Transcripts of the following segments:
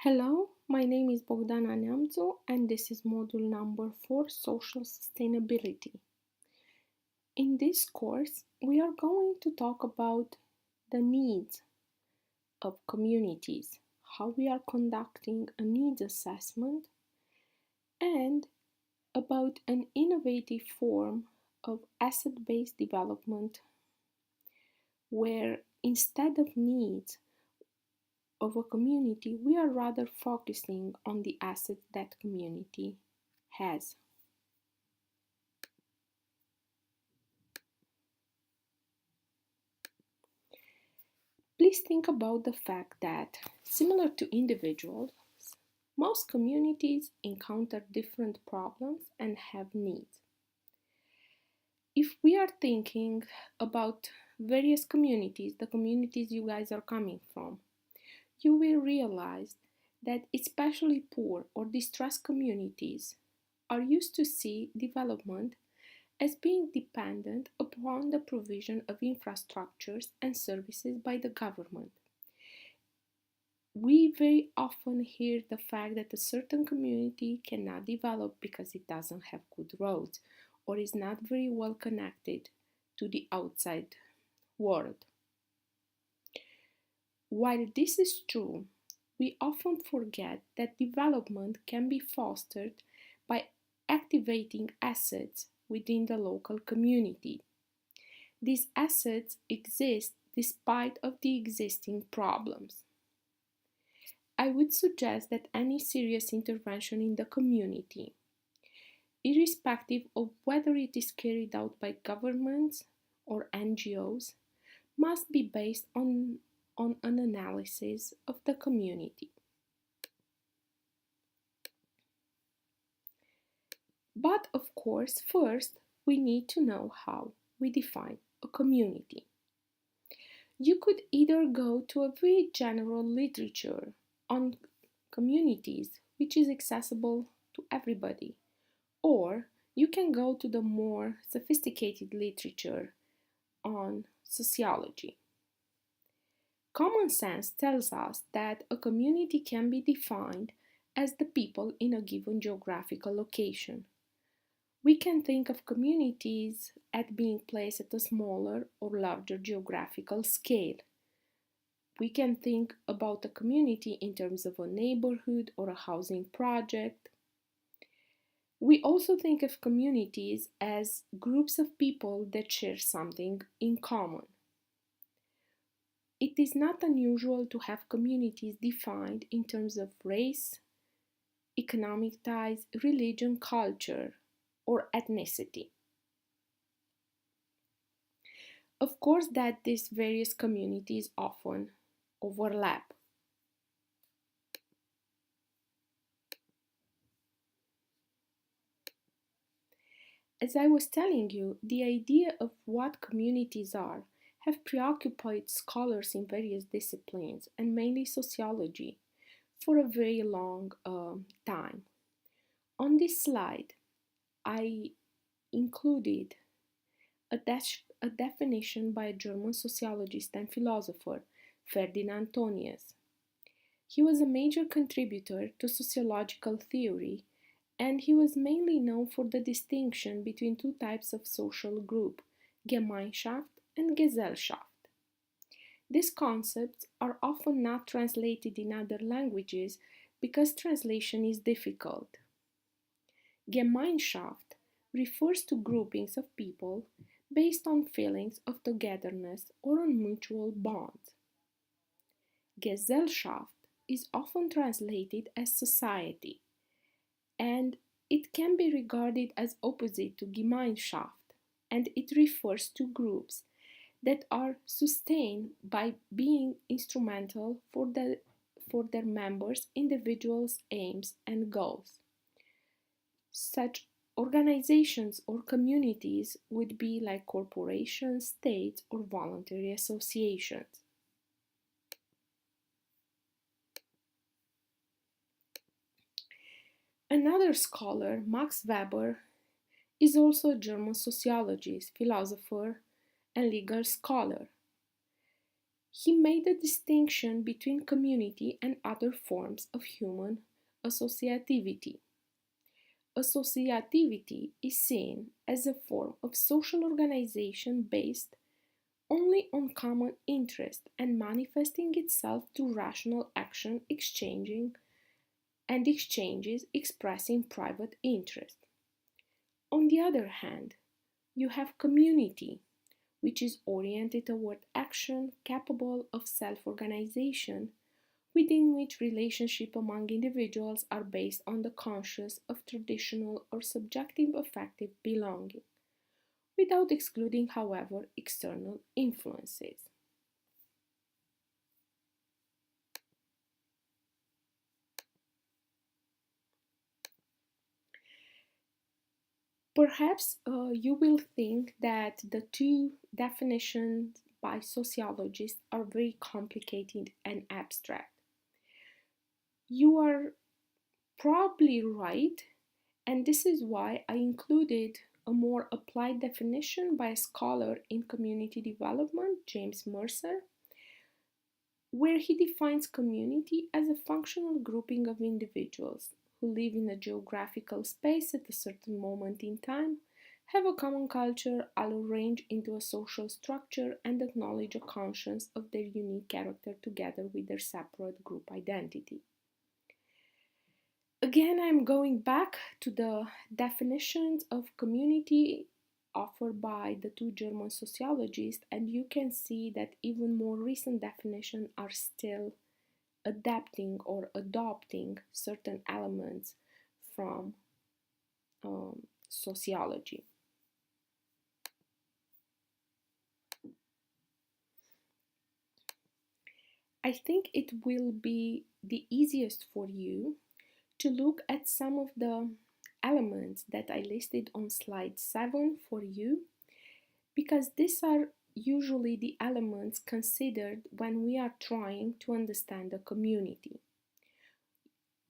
Hello, my name is Bogdana Neamțu and this is module number 4, Social Sustainability. In this course, we are going to talk about the needs of communities, how we are conducting a needs assessment, and about an innovative form of asset-based development where instead of needs of a community, we are rather focusing on the assets that community has. Please think about the fact that, similar to individuals, most communities encounter different problems and have needs. If we are thinking about various communities, the communities you guys are coming from, you will realize that especially poor or distressed communities are used to see development as being dependent upon the provision of infrastructures and services by the government. We very often hear the fact that a certain community cannot develop because it doesn't have good roads or is not very well connected to the outside world. While this is true, we often forget that development can be fostered by activating assets within the local community. These assets exist despite of the existing problems. I would suggest that any serious intervention in the community, irrespective of whether it is carried out by governments or NGOs, must be based on an analysis of the community. But of course, first we need to know how we define a community. You could either go to a very general literature on communities which is accessible to everybody, or you can go to the more sophisticated literature on sociology. Common sense tells us that a community can be defined as the people in a given geographical location. We can think of communities as being placed at a smaller or larger geographical scale. We can think about a community in terms of a neighborhood or a housing project. We also think of communities as groups of people that share something in common. It is not unusual to have communities defined in terms of race, economic ties, religion, culture, or ethnicity. Of course that these various communities often overlap. As I was telling you, the idea of what communities are have preoccupied scholars in various disciplines and mainly sociology for a very long time. On this slide, I included a definition by a German sociologist and philosopher, Ferdinand Tönnies. He was a major contributor to sociological theory, and he was mainly known for the distinction between two types of social group, Gemeinschaft and Gesellschaft. These concepts are often not translated in other languages because translation is difficult. Gemeinschaft refers to groupings of people based on feelings of togetherness or on mutual bonds. Gesellschaft is often translated as society, and it can be regarded as opposite to Gemeinschaft, and it refers to groups that are sustained by being instrumental for their members' individuals' aims and goals. Such organizations or communities would be like corporations, states, or voluntary associations. Another scholar, Max Weber, is also a German sociologist, philosopher, and legal scholar. He made a distinction between community and other forms of human associativity. Associativity is seen as a form of social organization based only on common interest and manifesting itself through rational action exchanging and exchanges expressing private interest. On the other hand, you have community, which is oriented toward action capable of self organization, within which relationships among individuals are based on the conscious of traditional or subjective affective belonging, without excluding, however, external influences. Perhaps you will think that the two definitions by sociologists are very complicated and abstract. You are probably right, and this is why I included a more applied definition by a scholar in community development, James Mercer, where he defines community as a functional grouping of individuals who live in a geographical space at a certain moment in time, have a common culture, are arranged into a social structure, and acknowledge a conscience of their unique character together with their separate group identity. Again, I'm going back to the definitions of community offered by the two German sociologists, and you can see that even more recent definitions are still adapting or adopting certain elements from sociology. I think it will be the easiest for you to look at some of the elements that I listed on slide 7 for you, because these are usually the elements considered when we are trying to understand a community.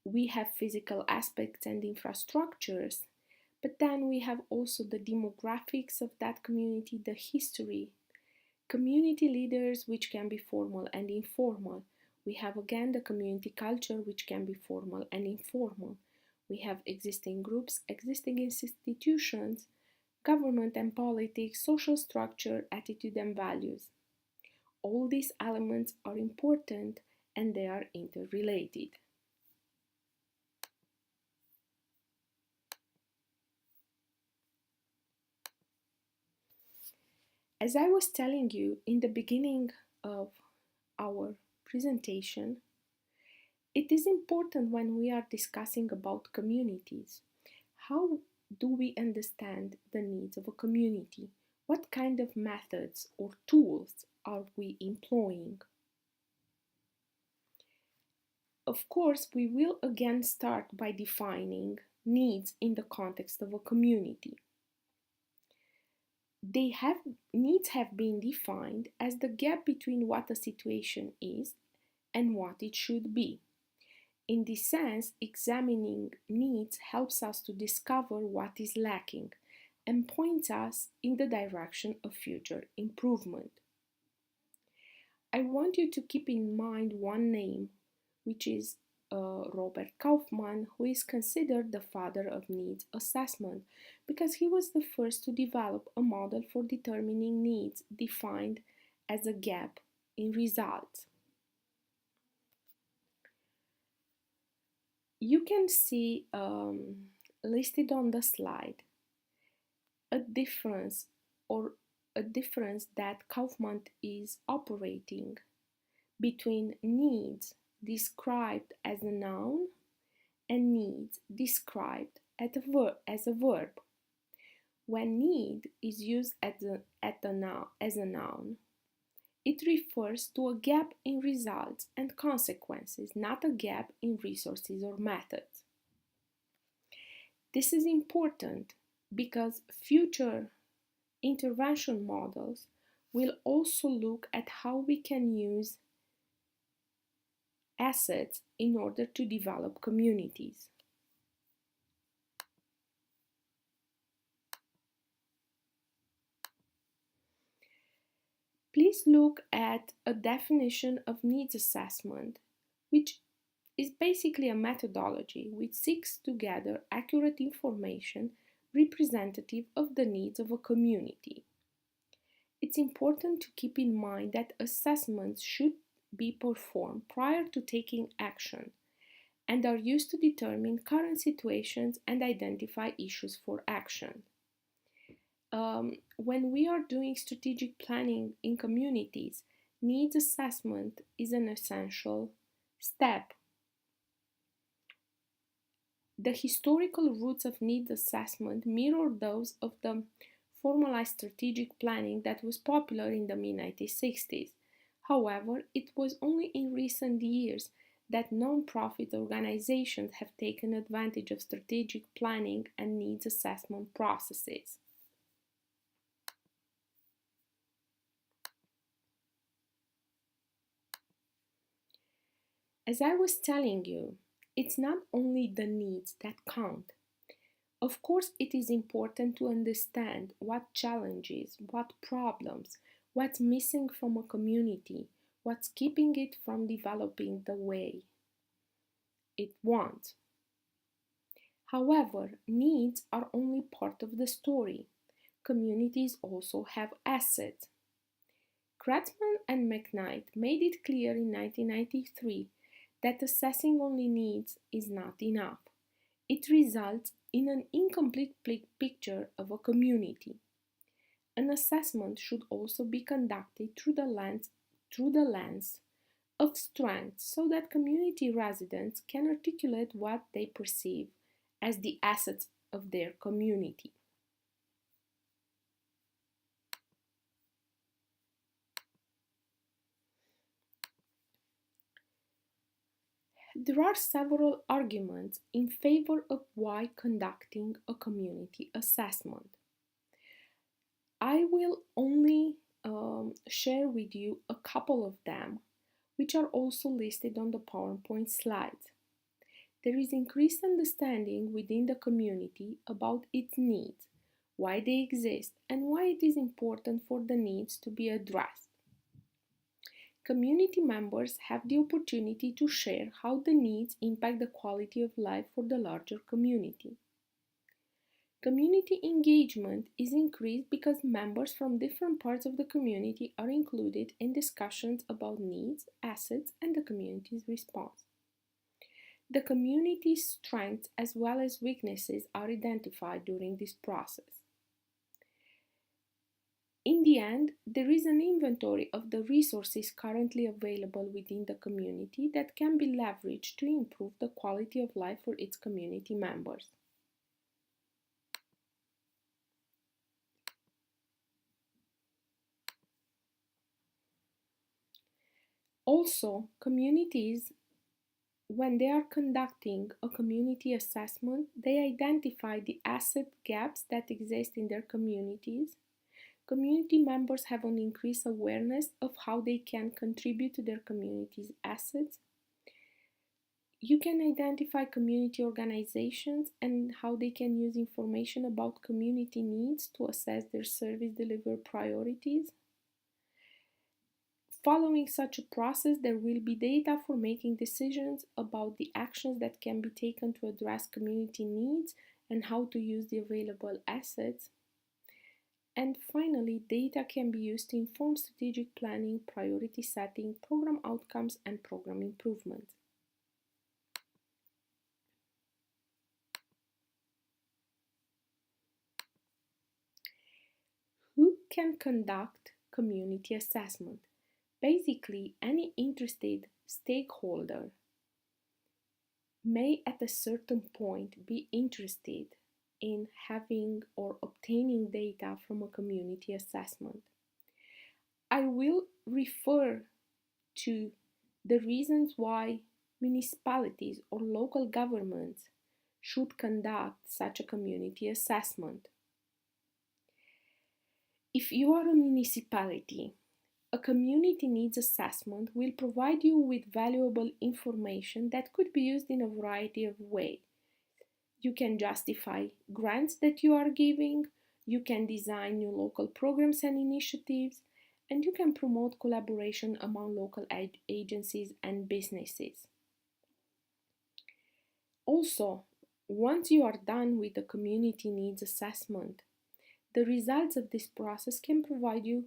We have physical aspects and infrastructures, but then we have also the demographics of that community, the history, community leaders, which can be formal and informal. We have again the community culture, which can be formal and informal. We have existing groups, existing institutions, government and politics, social structure, attitude, and values. All these elements are important and they are interrelated. As I was telling you in the beginning of our presentation, it is important when we are discussing about communities. How do we understand the needs of a community? What kind of methods or tools are we employing? Of course, we will again start by defining needs in the context of a community. Needs have been defined as the gap between what a situation is and what it should be. In this sense, examining needs helps us to discover what is lacking and points us in the direction of future improvement. I want you to keep in mind one name, which is Robert Kaufman, who is considered the father of needs assessment because he was the first to develop a model for determining needs defined as a gap in results. You can see listed on the slide a difference or a difference that Kaufman is operating between needs described as a noun and needs described as a verb. When need is used as a noun, it refers to a gap in results and consequences, not a gap in resources or methods. This is important because future intervention models will also look at how we can use assets in order to develop communities. Please Studies look at a definition of needs assessment, which is basically a methodology which seeks to gather accurate information representative of the needs of a community. It's important to keep in mind that assessments should be performed prior to taking action and are used to determine current situations and identify issues for action. When we are doing strategic planning in communities, needs assessment is an essential step. The historical roots of needs assessment mirror those of the formalized strategic planning that was popular in the mid 1960s. However, it was only in recent years that non-profit organizations have taken advantage of strategic planning and needs assessment processes. As I was telling you, it's not only the needs that count. Of course, it is important to understand what challenges, what problems, what's missing from a community, what's keeping it from developing the way it wants. However, needs are only part of the story. Communities also have assets. Kratzman and McKnight made it clear in 1993 that assessing only needs is not enough. It results in an incomplete picture of a community. An assessment should also be conducted through the lens of strengths so that community residents can articulate what they perceive as the assets of their community. There are several arguments in favor of why conducting a community assessment. I will only share with you a couple of them, which are also listed on the PowerPoint slides. There is increased understanding within the community about its needs, why they exist, and why it is important for the needs to be addressed. Community members have the opportunity to share how the needs impact the quality of life for the larger community. Community engagement is increased because members from different parts of the community are included in discussions about needs, assets, and the community's response. The community's strengths as well as weaknesses are identified during this process. In the end, there is an inventory of the resources currently available within the community that can be leveraged to improve the quality of life for its community members. Also, communities, when they are conducting a community assessment, they identify the asset gaps that exist in their communities. Community members have an increased awareness of how they can contribute to their community's assets. You can identify community organizations and how they can use information about community needs to assess their service delivery priorities. Following such a process, there will be data for making decisions about the actions that can be taken to address community needs and how to use the available assets. And finally, data can be used to inform strategic planning, priority setting, program outcomes, and program improvement. Who can conduct community assessment? Basically, any interested stakeholder may at a certain point be interested in having or obtaining data from a community assessment. I will refer to the reasons why municipalities or local governments should conduct such a community assessment. If you are a municipality, a community needs assessment will provide you with valuable information that could be used in a variety of ways. You can justify grants that you are giving, you can design new local programs and initiatives, and you can promote collaboration among local agencies and businesses. Also, once you are done with the community needs assessment, the results of this process can provide you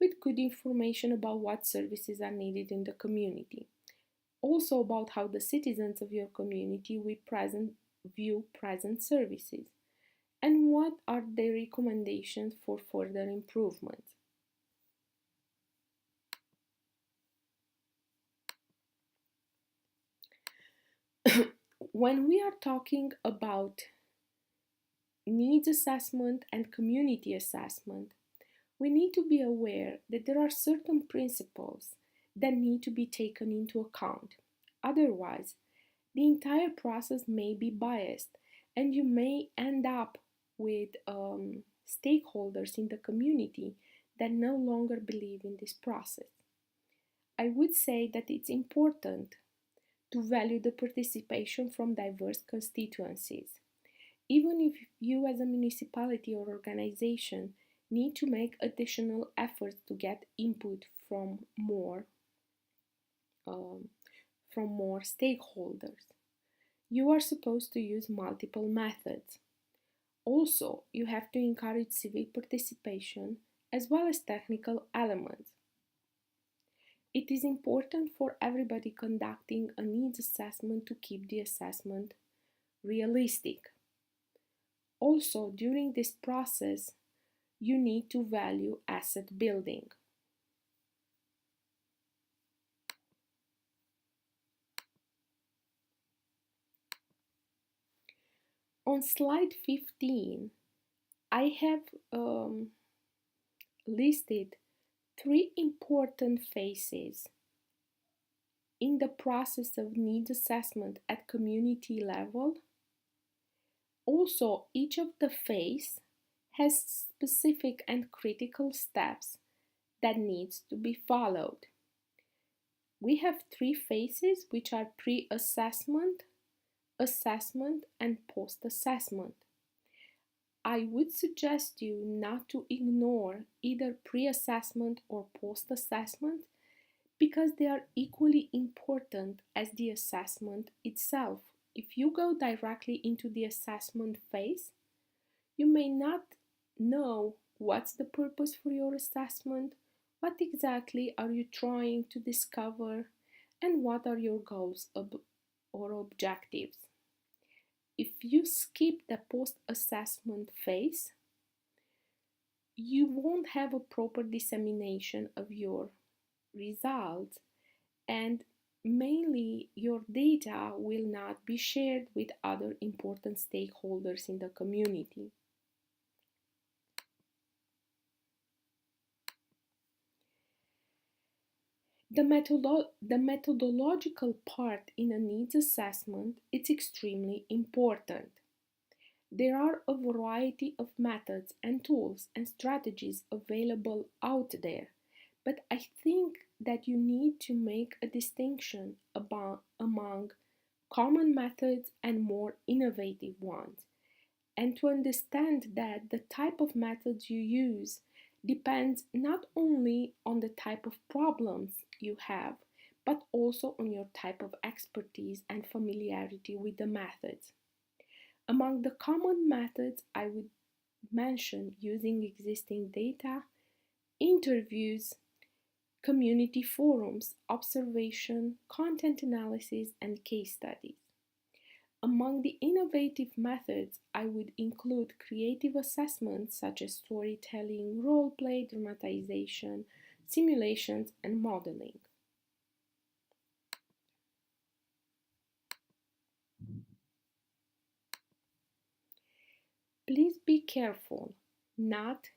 with good information about what services are needed in the community. Also, about how the citizens of your community view present services and what are their recommendations for further improvement. When we are talking about needs assessment and community assessment, we need to be aware that there are certain principles that need to be taken into account. Otherwise, the entire process may be biased and you may end up with stakeholders in the community that no longer believe in this process. I would say that it's important to value the participation from diverse constituencies. Even if you, as a municipality or organization, need to make additional efforts to get input um, from more stakeholders, you are supposed to use multiple methods. Also, you have to encourage civic participation as well as technical elements. It is important for everybody conducting a needs assessment to keep the assessment realistic. Also, during this process, you need to value asset building. On slide 15, I have listed three important phases in the process of needs assessment at community level. Also, each of the phases has specific and critical steps that needs to be followed. We have three phases, which are pre-assessment, assessment, and post-assessment. I would suggest you not to ignore either pre-assessment or post-assessment because they are equally important as the assessment itself. If you go directly into the assessment phase, you may not know what's the purpose for your assessment, what exactly are you trying to discover, and what are your goals or objectives. If you skip the post-assessment phase, you won't have a proper dissemination of your results, and mainly your data will not be shared with other important stakeholders in the community. The methodological part in a needs assessment is extremely important. There are a variety of methods and tools and strategies available out there, but I think that you need to make a distinction among common methods and more innovative ones, and to understand that the type of methods you use depends not only on the type of problems you have, but also on your type of expertise and familiarity with the methods. Among the common methods, I would mention using existing data, interviews, community forums, observation, content analysis, and case studies. Among the innovative methods, I would include creative assessments such as storytelling, role play, dramatization, simulations, and modeling. Please be careful not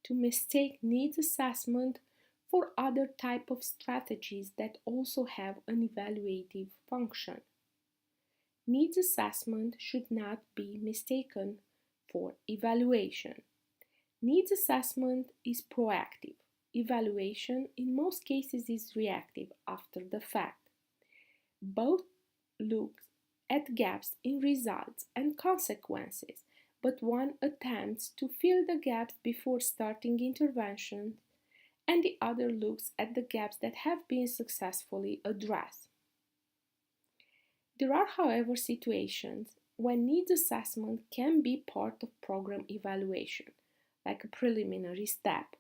to mistake needs assessment for other type of strategies that also have an evaluative function. Needs assessment should not be mistaken for evaluation. Needs assessment is proactive. Evaluation in most cases is reactive after the fact. Both look at gaps in results and consequences, but one attempts to fill the gaps before starting intervention and the other looks at the gaps that have been successfully addressed. There are, however, situations when needs assessment can be part of program evaluation, like a preliminary step.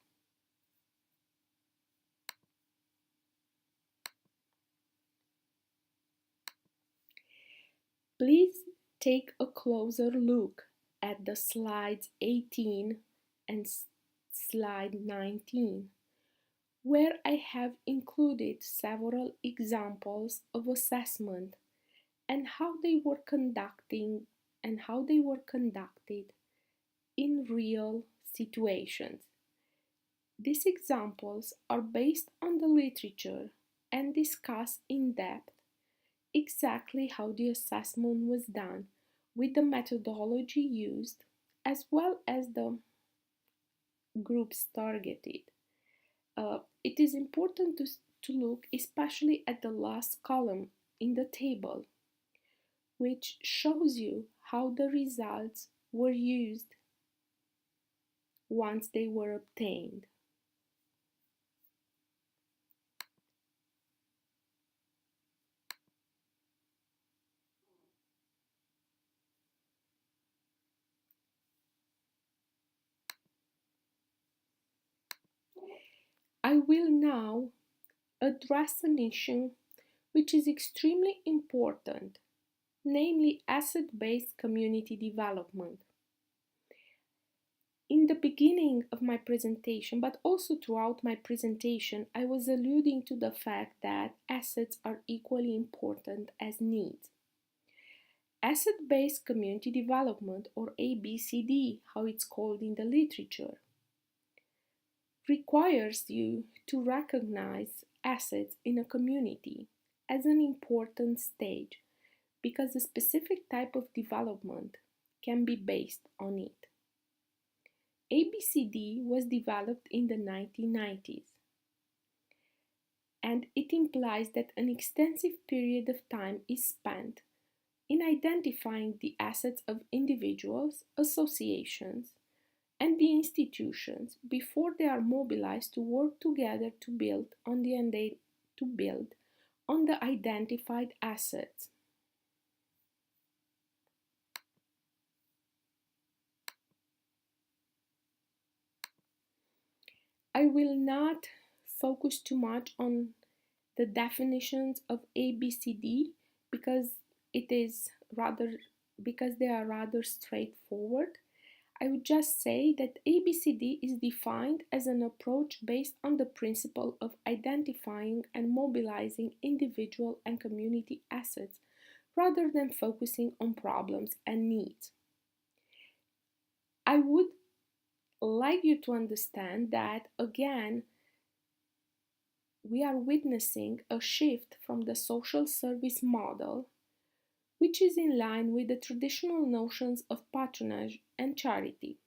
Please take a closer look at the slides 18 and slide 19, where I have included several examples of assessment and how they were conducted in real situations. These examples are based on the literature and discuss in depth exactly how the assessment was done with the methodology used as well as the groups targeted. It is important to look especially at the last column in the table, which shows you how the results were used once they were obtained. I will now address an issue which is extremely important, namely asset-based community development. In the beginning of my presentation, but also throughout my presentation, I was alluding to the fact that assets are equally important as needs. Asset-based community development, or ABCD, how it's called in the literature, requires you to recognize assets in a community as an important stage because a specific type of development can be based on it. ABCD was developed in the 1990s, and it implies that an extensive period of time is spent in identifying the assets of individuals, associations, and the institutions before they are mobilized to work together to build on the identified assets. I will not focus too much on the definitions of ABCD because it is rather because they are rather straightforward. I would just say that ABCD is defined as an approach based on the principle of identifying and mobilizing individual and community assets rather than focusing on problems and needs. I would like you to understand that, again, we are witnessing a shift from the social service model, which is in line with the traditional notions of patronage and charity,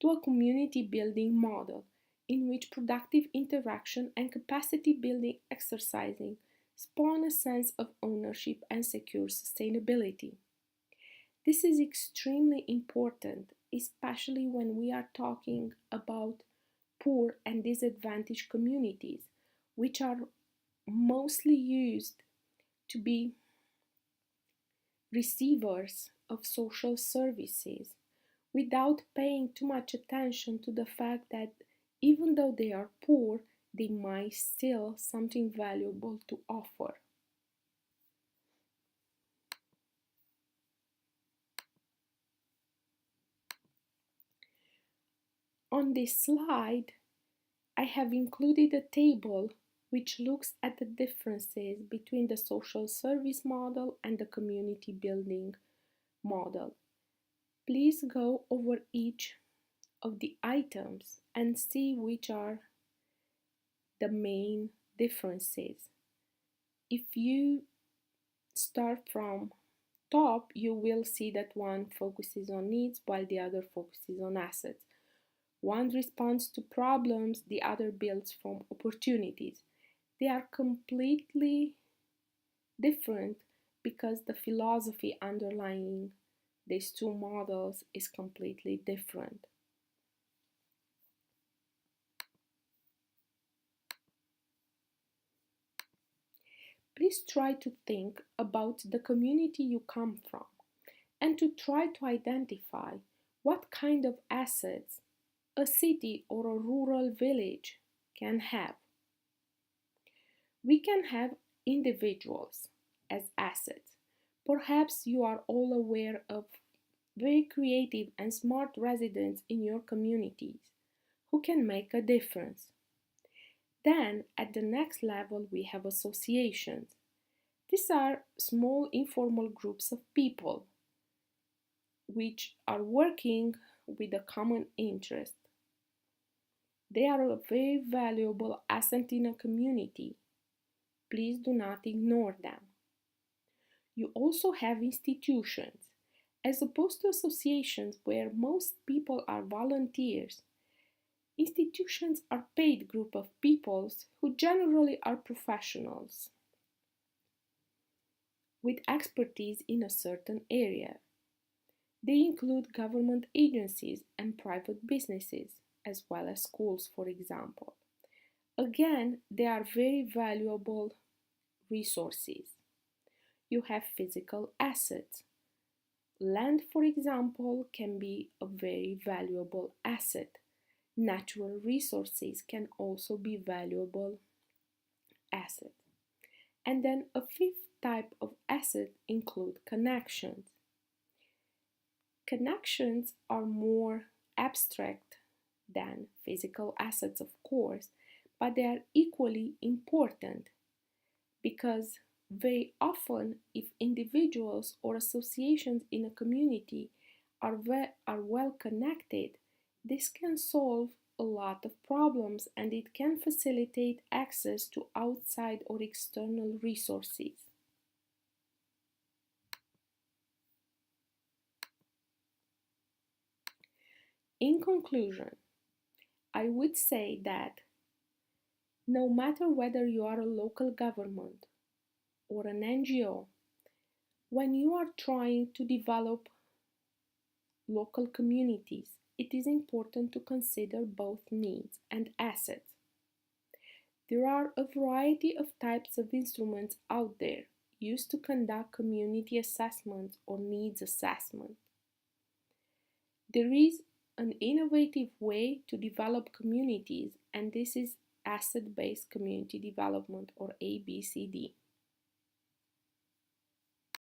to a community building model in which productive interaction and capacity building exercising spawn a sense of ownership and secure sustainability. This is extremely important, especially when we are talking about poor and disadvantaged communities, which are mostly used to be receivers of social services without paying too much attention to the fact that even though they are poor, they might still something valuable to offer. On this slide, I have included a table which looks at the differences between the social service model and the community building model. Please go over each of the items and see which are the main differences. If you start from top, you will see that one focuses on needs while the other focuses on assets. One responds to problems, the other builds from opportunities. They are completely different because the philosophy underlying these two models is completely different. please try to think about the community you come from and to try to identify what kind of assets a city or a rural village can have. We can have individuals as assets. Perhaps you are all aware of very creative and smart residents in your communities who can make a difference. Then, at the next level, we have associations. These are small informal groups of people which are working with a common interest. They are a very valuable asset in a community. Please do not ignore them. You also have institutions. As opposed to associations where most people are volunteers, institutions are paid group of peoples who generally are professionals with expertise in a certain area. They include government agencies and private businesses, as well as schools, for example. Again, they are very valuable resources. You have physical assets. Land, for example, can be a very valuable asset. Natural resources can also be valuable assets. And then a fifth type of asset include connections. Connections are more abstract than physical assets, of course, but they are equally important because very often, if individuals or associations in a community are well connected, this can solve a lot of problems and it can facilitate access to outside or external resources. In conclusion, I would say that no matter whether you are a local government or an NGO, when you are trying to develop local communities, it is important to consider both needs and assets. There are a variety of types of instruments out there used to conduct community assessments or needs assessment. There is an innovative way to develop communities, and this is asset based community development or ABCD.